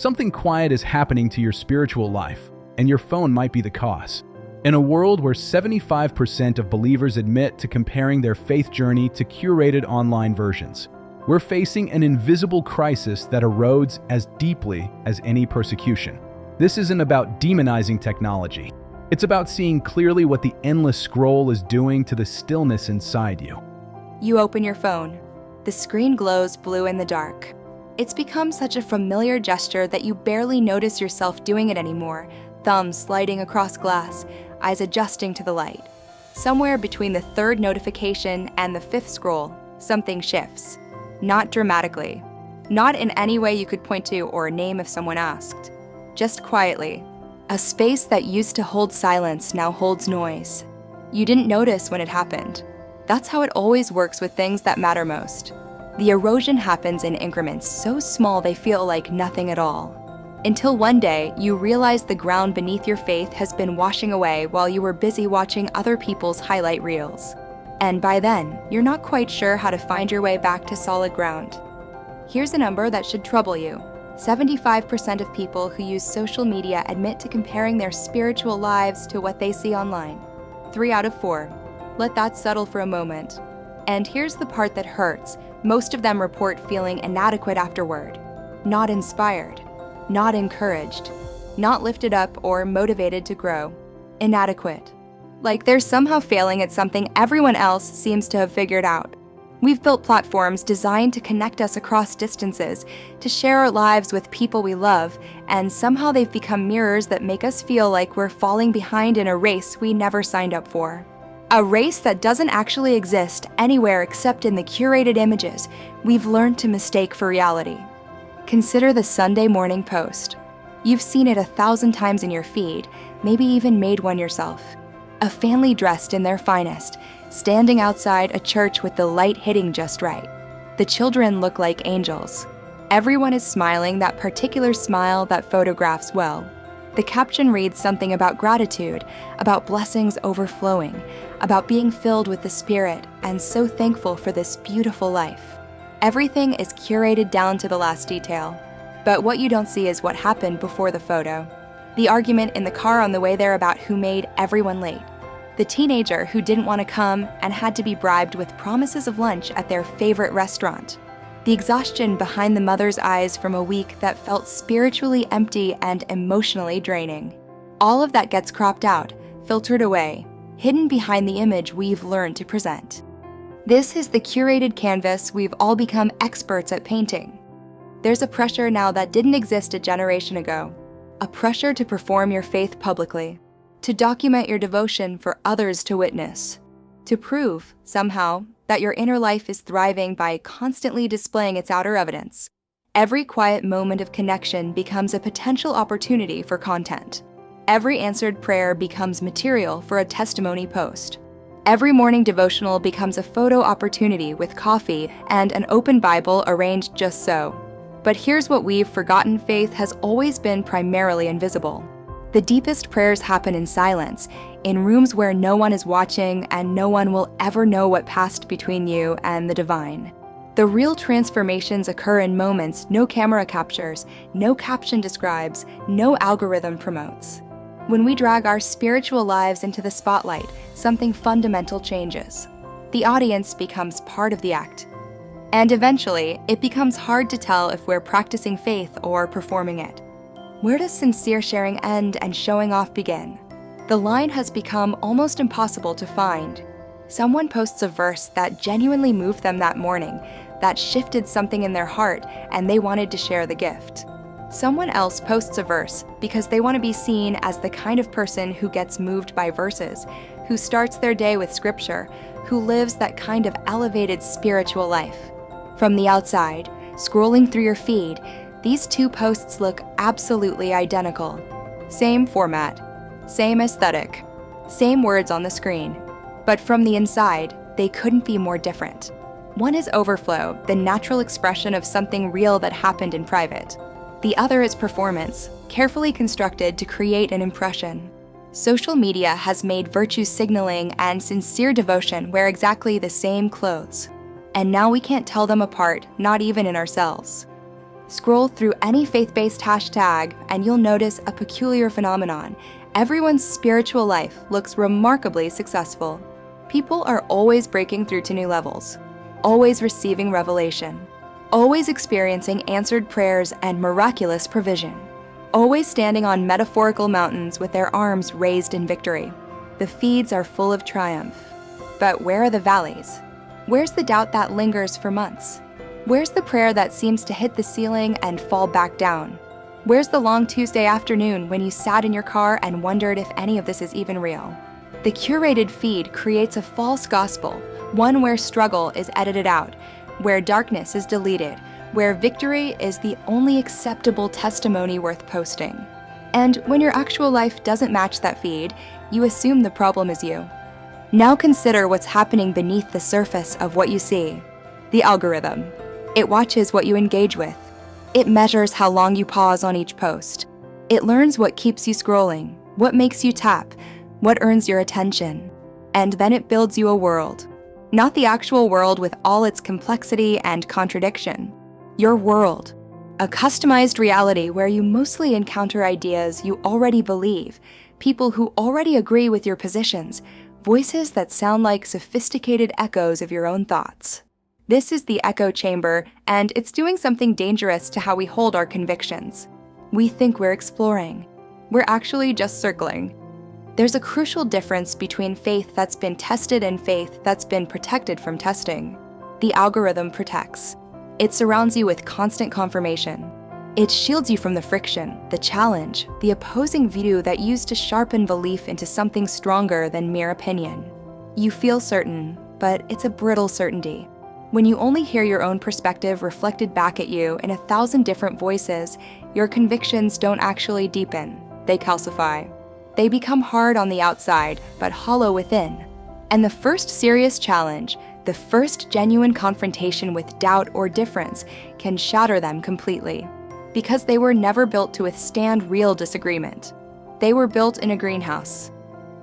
Something quiet is happening to your spiritual life, and your phone might be the cause. In a world where 75% of believers admit to comparing their faith journey to curated online versions, we're facing an invisible crisis that erodes as deeply as any persecution. This isn't about demonizing technology. It's about seeing clearly what the endless scroll is doing to the stillness inside you. You open your phone. The screen glows blue in the dark. It's become such a familiar gesture that you barely notice yourself doing it anymore, thumbs sliding across glass, eyes adjusting to the light. Somewhere between the third notification and the fifth scroll, something shifts. Not dramatically. Not in any way you could point to or name if someone asked. Just quietly. A space that used to hold silence now holds noise. You didn't notice when it happened. That's how it always works with things that matter most. The erosion happens in increments so small they feel like nothing at all. Until one day, you realize the ground beneath your faith has been washing away while you were busy watching other people's highlight reels. And by then, you're not quite sure how to find your way back to solid ground. Here's a number that should trouble you. 75% of people who use social media admit to comparing their spiritual lives to what they see online. 3 out of 4. Let that settle for a moment. And here's the part that hurts. Most of them report feeling inadequate afterward. Not inspired. Not encouraged. Not lifted up or motivated to grow. Inadequate. Like they're somehow failing at something everyone else seems to have figured out. We've built platforms designed to connect us across distances, to share our lives with people we love, and somehow they've become mirrors that make us feel like we're falling behind in a race we never signed up for. A race that doesn't actually exist anywhere except in the curated images we've learned to mistake for reality. Consider the Sunday morning post. You've seen it 1,000 times in your feed, maybe even made one yourself. A family dressed in their finest, standing outside a church with the light hitting just right. The children look like angels. Everyone is smiling that particular smile that photographs well. The caption reads something about gratitude, about blessings overflowing, about being filled with the Spirit and so thankful for this beautiful life. Everything is curated down to the last detail. But what you don't see is what happened before the photo. The argument in the car on the way there about who made everyone late. The teenager who didn't want to come and had to be bribed with promises of lunch at their favorite restaurant. The exhaustion behind the mother's eyes from a week that felt spiritually empty and emotionally draining. All of that gets cropped out, filtered away, hidden behind the image we've learned to present. This is the curated canvas we've all become experts at painting. There's a pressure now that didn't exist a generation ago. A pressure to perform your faith publicly, to document your devotion for others to witness, to prove, somehow, that your inner life is thriving by constantly displaying its outer evidence. Every quiet moment of connection becomes a potential opportunity for content. Every answered prayer becomes material for a testimony post. Every morning devotional becomes a photo opportunity with coffee and an open Bible arranged just so. But here's what we've forgotten: faith has always been primarily invisible. The deepest prayers happen in silence, in rooms where no one is watching and no one will ever know what passed between you and the divine. The real transformations occur in moments no camera captures, no caption describes, no algorithm promotes. When we drag our spiritual lives into the spotlight, something fundamental changes. The audience becomes part of the act. And eventually, it becomes hard to tell if we're practicing faith or performing it. Where does sincere sharing end and showing off begin? The line has become almost impossible to find. Someone posts a verse that genuinely moved them that morning, that shifted something in their heart, and they wanted to share the gift. Someone else posts a verse because they want to be seen as the kind of person who gets moved by verses, who starts their day with scripture, who lives that kind of elevated spiritual life. From the outside, scrolling through your feed, these two posts look absolutely identical. Same format, same aesthetic, same words on the screen. But from the inside, they couldn't be more different. One is overflow, the natural expression of something real that happened in private. The other is performance, carefully constructed to create an impression. Social media has made virtue signaling and sincere devotion wear exactly the same clothes. And now we can't tell them apart, not even in ourselves. Scroll through any faith-based hashtag and you'll notice a peculiar phenomenon. Everyone's spiritual life looks remarkably successful. People are always breaking through to new levels, always receiving revelation, always experiencing answered prayers and miraculous provision, always standing on metaphorical mountains with their arms raised in victory. The feeds are full of triumph. But where are the valleys? Where's the doubt that lingers for months? Where's the prayer that seems to hit the ceiling and fall back down? Where's the long Tuesday afternoon when you sat in your car and wondered if any of this is even real? The curated feed creates a false gospel, one where struggle is edited out, where darkness is deleted, where victory is the only acceptable testimony worth posting. And when your actual life doesn't match that feed, you assume the problem is you. Now consider what's happening beneath the surface of what you see. The algorithm. It watches what you engage with. It measures how long you pause on each post. It learns what keeps you scrolling, what makes you tap, what earns your attention. And then it builds you a world. Not the actual world with all its complexity and contradiction. Your world. A customized reality where you mostly encounter ideas you already believe, people who already agree with your positions, voices that sound like sophisticated echoes of your own thoughts. This is the echo chamber, and it's doing something dangerous to how we hold our convictions. We think we're exploring. We're actually just circling. There's a crucial difference between faith that's been tested and faith that's been protected from testing. The algorithm protects. It surrounds you with constant confirmation. It shields you from the friction, the challenge, the opposing view that used to sharpen belief into something stronger than mere opinion. You feel certain, but it's a brittle certainty. When you only hear your own perspective reflected back at you in 1,000 different voices, your convictions don't actually deepen, they calcify. They become hard on the outside, but hollow within. And the first serious challenge, the first genuine confrontation with doubt or difference, can shatter them completely. Because they were never built to withstand real disagreement. They were built in a greenhouse.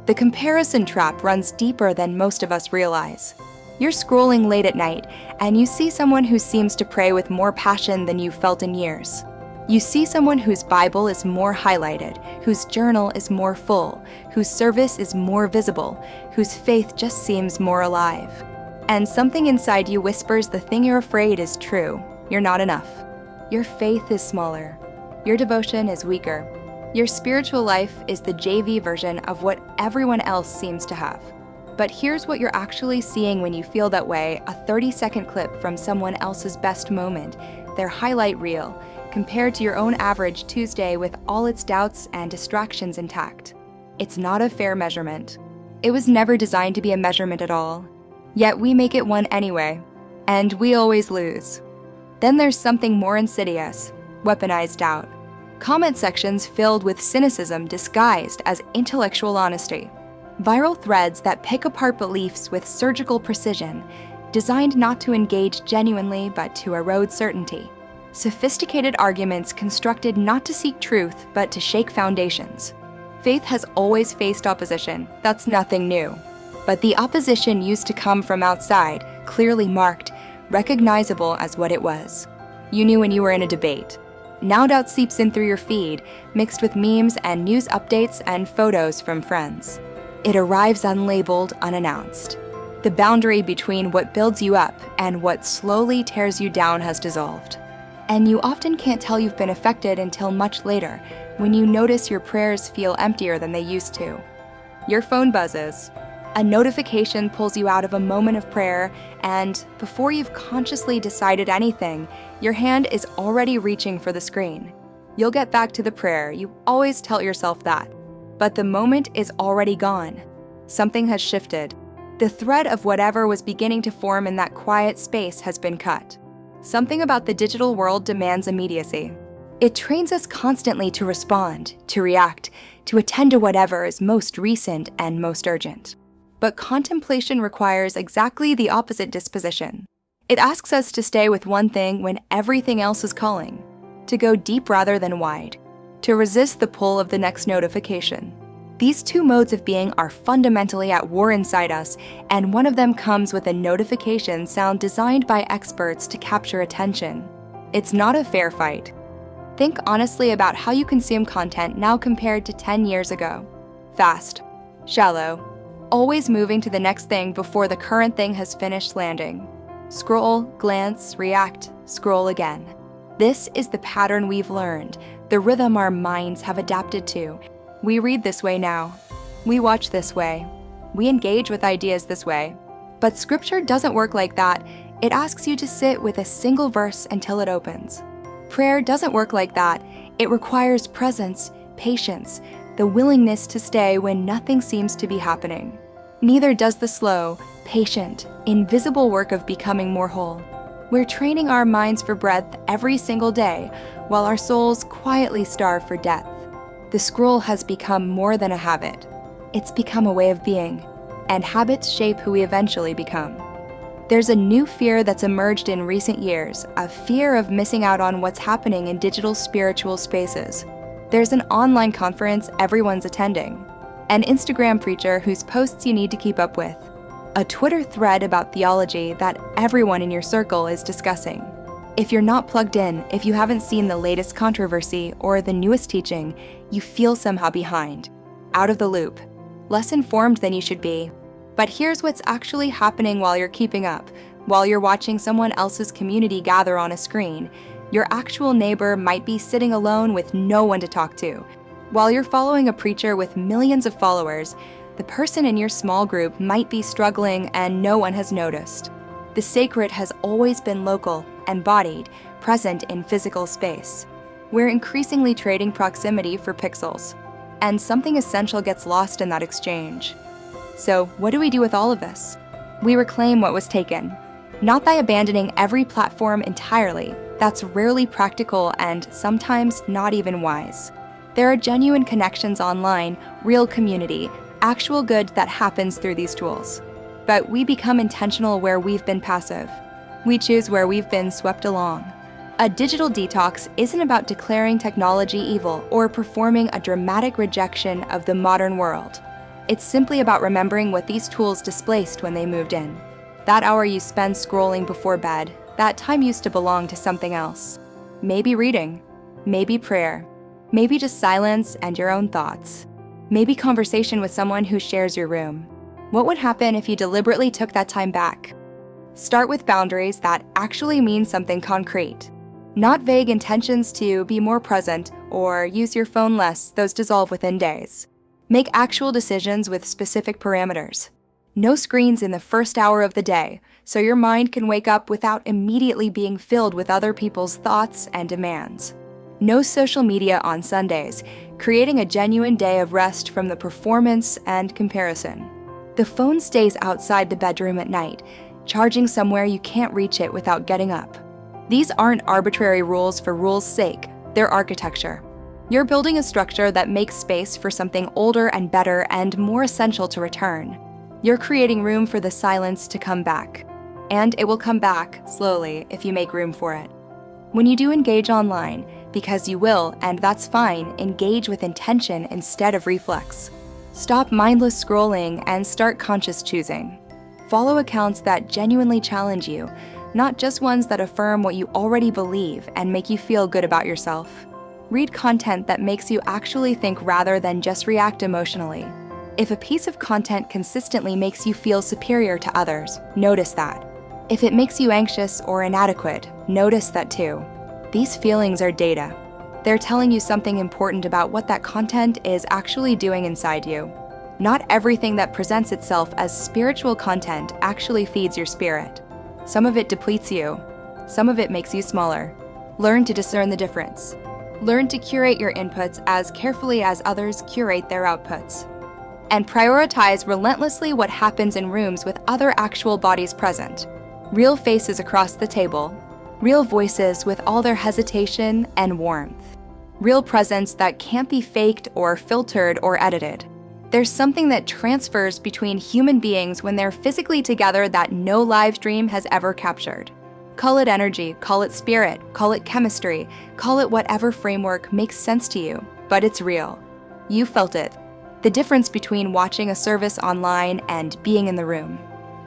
The comparison trap runs deeper than most of us realize. You're scrolling late at night, and you see someone who seems to pray with more passion than you've felt in years. You see someone whose Bible is more highlighted, whose journal is more full, whose service is more visible, whose faith just seems more alive. And something inside you whispers the thing you're afraid is true. You're not enough. Your faith is smaller. Your devotion is weaker. Your spiritual life is the JV version of what everyone else seems to have. But here's what you're actually seeing when you feel that way, a 30-second clip from someone else's best moment, their highlight reel, compared to your own average Tuesday with all its doubts and distractions intact. It's not a fair measurement. It was never designed to be a measurement at all. Yet we make it one anyway, and we always lose. Then there's something more insidious, weaponized doubt. Comment sections filled with cynicism disguised as intellectual honesty. Viral threads that pick apart beliefs with surgical precision, designed not to engage genuinely but to erode certainty. Sophisticated arguments constructed not to seek truth but to shake foundations. Faith has always faced opposition, that's nothing new. But the opposition used to come from outside, clearly marked, recognizable as what it was. You knew when you were in a debate. Now doubt seeps in through your feed, mixed with memes and news updates and photos from friends. It arrives unlabeled, unannounced. The boundary between what builds you up and what slowly tears you down has dissolved. And you often can't tell you've been affected until much later, when you notice your prayers feel emptier than they used to. Your phone buzzes. A notification pulls you out of a moment of prayer, and before you've consciously decided anything, your hand is already reaching for the screen. You'll get back to the prayer, you always tell yourself that. But the moment is already gone. Something has shifted. The thread of whatever was beginning to form in that quiet space has been cut. Something about the digital world demands immediacy. It trains us constantly to respond, to react, to attend to whatever is most recent and most urgent. But contemplation requires exactly the opposite disposition. It asks us to stay with one thing when everything else is calling, to go deep rather than wide, to resist the pull of the next notification. These two modes of being are fundamentally at war inside us, and one of them comes with a notification sound designed by experts to capture attention. It's not a fair fight. Think honestly about how you consume content now compared to 10 years ago. Fast, shallow, always moving to the next thing before the current thing has finished landing. Scroll, glance, react, scroll again. This is the pattern we've learned, the rhythm our minds have adapted to. We read this way now. We watch this way. We engage with ideas this way. But scripture doesn't work like that. It asks you to sit with a single verse until it opens. Prayer doesn't work like that. It requires presence, patience, the willingness to stay when nothing seems to be happening. Neither does the slow, patient, invisible work of becoming more whole. We're training our minds for breadth every single day, while our souls quietly starve for depth. The scroll has become more than a habit. It's become a way of being, and habits shape who we eventually become. There's a new fear that's emerged in recent years, a fear of missing out on what's happening in digital spiritual spaces. There's an online conference everyone's attending, an Instagram preacher whose posts you need to keep up with, a Twitter thread about theology that everyone in your circle is discussing. If you're not plugged in, if you haven't seen the latest controversy or the newest teaching, you feel somehow behind, out of the loop, less informed than you should be. But here's what's actually happening while you're keeping up. While you're watching someone else's community gather on a screen, your actual neighbor might be sitting alone with no one to talk to. While you're following a preacher with millions of followers, the person in your small group might be struggling and no one has noticed. The sacred has always been local, embodied, present in physical space. We're increasingly trading proximity for pixels, and something essential gets lost in that exchange. So, what do we do with all of this? We reclaim what was taken. Not by abandoning every platform entirely. That's rarely practical and sometimes not even wise. There are genuine connections online, real community, actual good that happens through these tools. But we become intentional where we've been passive. We choose where we've been swept along. A digital detox isn't about declaring technology evil or performing a dramatic rejection of the modern world. It's simply about remembering what these tools displaced when they moved in. That hour you spend scrolling before bed, that time used to belong to something else. Maybe reading, maybe prayer, maybe just silence and your own thoughts. Maybe conversation with someone who shares your room. What would happen if you deliberately took that time back? Start with boundaries that actually mean something concrete. Not vague intentions to be more present or use your phone less, those dissolve within days. Make actual decisions with specific parameters. No screens in the first hour of the day, so your mind can wake up without immediately being filled with other people's thoughts and demands. No social media on Sundays, creating a genuine day of rest from the performance and comparison. The phone stays outside the bedroom at night, charging somewhere you can't reach it without getting up. These aren't arbitrary rules for rules' sake, they're architecture. You're building a structure that makes space for something older and better and more essential to return. You're creating room for the silence to come back. And it will come back, slowly, if you make room for it. When you do engage online, because you will, and that's fine, engage with intention instead of reflex. Stop mindless scrolling and start conscious choosing. Follow accounts that genuinely challenge you, not just ones that affirm what you already believe and make you feel good about yourself. Read content that makes you actually think rather than just react emotionally. If a piece of content consistently makes you feel superior to others, notice that. If it makes you anxious or inadequate, notice that too. These feelings are data. They're telling you something important about what that content is actually doing inside you. Not everything that presents itself as spiritual content actually feeds your spirit. Some of it depletes you. Some of it makes you smaller. Learn to discern the difference. Learn to curate your inputs as carefully as others curate their outputs. And prioritize relentlessly what happens in rooms with other actual bodies present. Real faces across the table. Real voices with all their hesitation and warmth. Real presence that can't be faked or filtered or edited. There's something that transfers between human beings when they're physically together that no live stream has ever captured. Call it energy, call it spirit, call it chemistry, call it whatever framework makes sense to you, but it's real. You felt it. The difference between watching a service online and being in the room.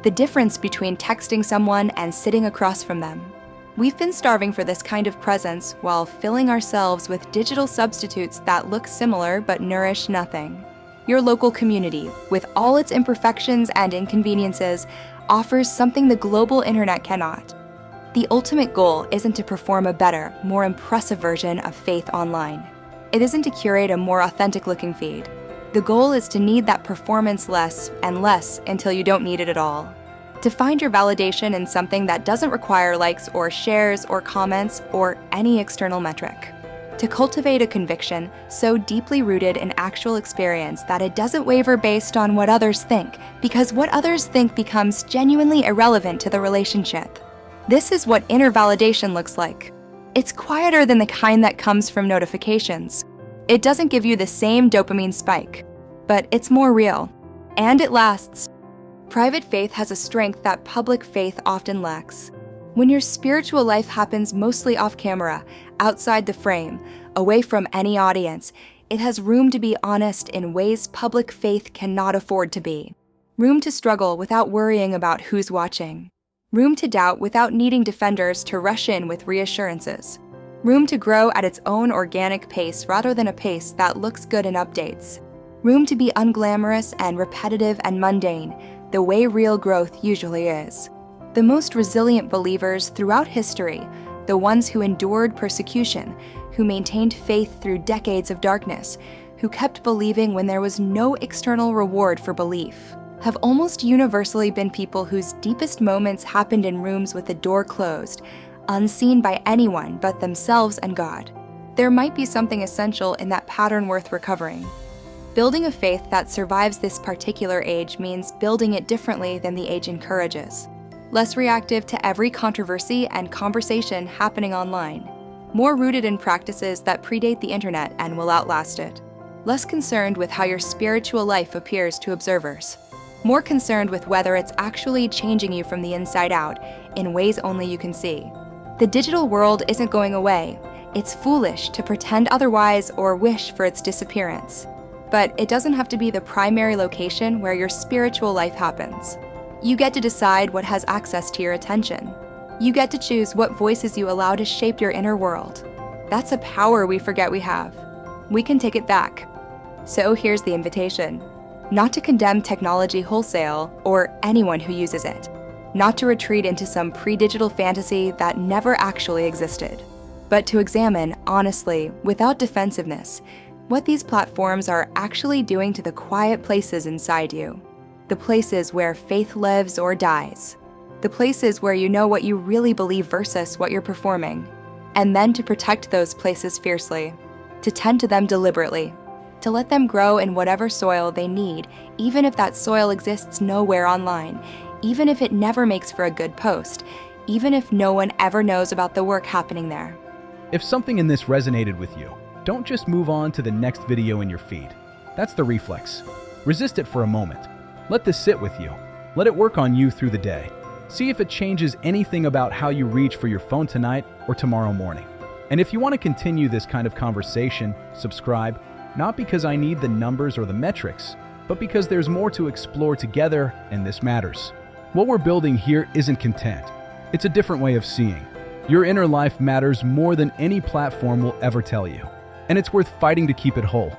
The difference between texting someone and sitting across from them. We've been starving for this kind of presence while filling ourselves with digital substitutes that look similar but nourish nothing. Your local community, with all its imperfections and inconveniences, offers something the global internet cannot. The ultimate goal isn't to perform a better, more impressive version of faith online. It isn't to curate a more authentic-looking feed. The goal is to need that performance less and less until you don't need it at all. To find your validation in something that doesn't require likes or shares or comments or any external metric. To cultivate a conviction so deeply rooted in actual experience that it doesn't waver based on what others think, because what others think becomes genuinely irrelevant to the relationship. This is what inner validation looks like. It's quieter than the kind that comes from notifications. It doesn't give you the same dopamine spike, but it's more real, and it lasts. Private faith has a strength that public faith often lacks. When your spiritual life happens mostly off camera, outside the frame, away from any audience, it has room to be honest in ways public faith cannot afford to be. Room to struggle without worrying about who's watching. Room to doubt without needing defenders to rush in with reassurances. Room to grow at its own organic pace rather than a pace that looks good in updates. Room to be unglamorous and repetitive and mundane, the way real growth usually is. The most resilient believers throughout history, the ones who endured persecution, who maintained faith through decades of darkness, who kept believing when there was no external reward for belief, have almost universally been people whose deepest moments happened in rooms with the door closed, unseen by anyone but themselves and God. There might be something essential in that pattern worth recovering. Building a faith that survives this particular age means building it differently than the age encourages. Less reactive to every controversy and conversation happening online. More rooted in practices that predate the internet and will outlast it. Less concerned with how your spiritual life appears to observers. More concerned with whether it's actually changing you from the inside out in ways only you can see. The digital world isn't going away. It's foolish to pretend otherwise or wish for its disappearance. But it doesn't have to be the primary location where your spiritual life happens. You get to decide what has access to your attention. You get to choose what voices you allow to shape your inner world. That's a power we forget we have. We can take it back. So here's the invitation. Not to condemn technology wholesale or anyone who uses it. Not to retreat into some pre-digital fantasy that never actually existed. But to examine, honestly, without defensiveness, what these platforms are actually doing to the quiet places inside you. The places where faith lives or dies. The places where you know what you really believe versus what you're performing. And then to protect those places fiercely. To tend to them deliberately. To let them grow in whatever soil they need, even if that soil exists nowhere online. Even if it never makes for a good post. Even if no one ever knows about the work happening there. If something in this resonated with you, don't just move on to the next video in your feed. That's the reflex. Resist it for a moment. Let this sit with you. Let it work on you through the day. See if it changes anything about how you reach for your phone tonight or tomorrow morning. And if you want to continue this kind of conversation, subscribe, not because I need the numbers or the metrics, but because there's more to explore together, and this matters. What we're building here isn't content. It's a different way of seeing. Your inner life matters more than any platform will ever tell you. And it's worth fighting to keep it whole.